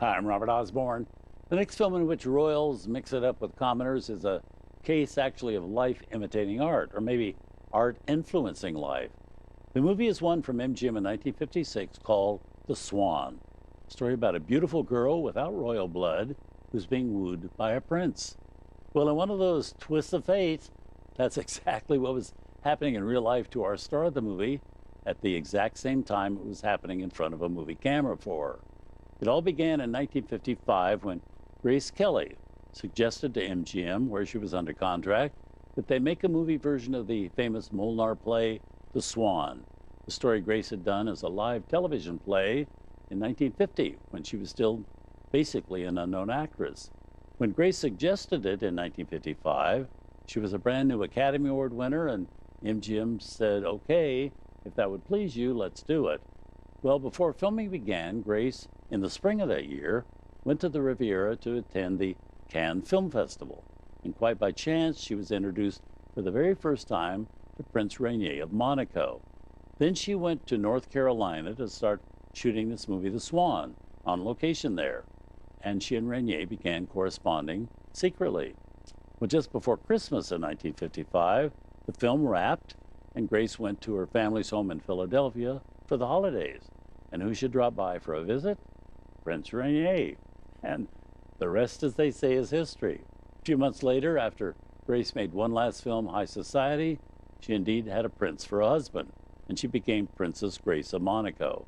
Hi, I'm Robert Osborne. The next film in which royals mix it up with commoners is a case actually of life imitating art, or maybe art influencing life. The movie is one from MGM in 1956 called The Swan, a story about a beautiful girl without royal blood who's being wooed by a prince. Well, in one of those twists of fate, that's exactly what was happening in real life to our star of the movie at the exact same time it was happening in front of a movie camera for her. It all began in 1955 when Grace Kelly suggested to MGM, where she was under contract, that they make a movie version of the famous Molnar play, The Swan. The story Grace had done as a live television play in 1950 when she was still basically an unknown actress. When Grace suggested it in 1955, she was a brand new Academy Award winner, and MGM said, okay, if that would please you, let's do it. Well, before filming began, Grace, in the spring of that year, went to the Riviera to attend the Cannes Film Festival. And quite by chance, she was introduced for the very first time to Prince Rainier of Monaco. Then she went to North Carolina to start shooting this movie, The Swan, on location there. And she and Rainier began corresponding secretly. Well, just before Christmas in 1955, the film wrapped, and Grace went to her family's home in Philadelphia for the holidays. And who should drop by for a visit? Prince Rainier. And the rest, as they say, is history. A few months later, after Grace made one last film, High Society, she indeed had a prince for a husband, and she became Princess Grace of Monaco.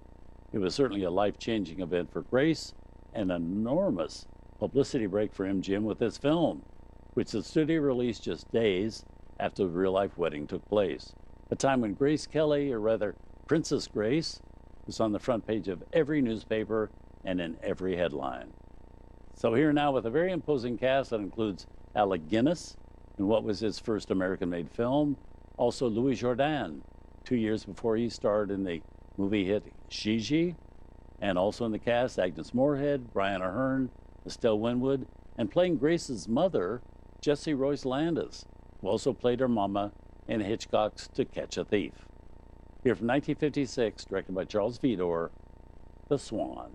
It was certainly a life-changing event for Grace, and an enormous publicity break for MGM with this film, which the studio released just days after the real-life wedding took place. A time when Grace Kelly, or rather Princess Grace, was on the front page of every newspaper and in every headline. So here now with a very imposing cast that includes Alec Guinness in what was his first American-made film, also Louis Jourdan, 2 years before he starred in the movie hit Gigi, and also in the cast Agnes Moorehead, Brian Aherne, Estelle Winwood, and playing Grace's mother, Jessie Royce Landis, who also played her mama in Hitchcock's To Catch a Thief. Here from 1956, directed by Charles Vidor, The Swan.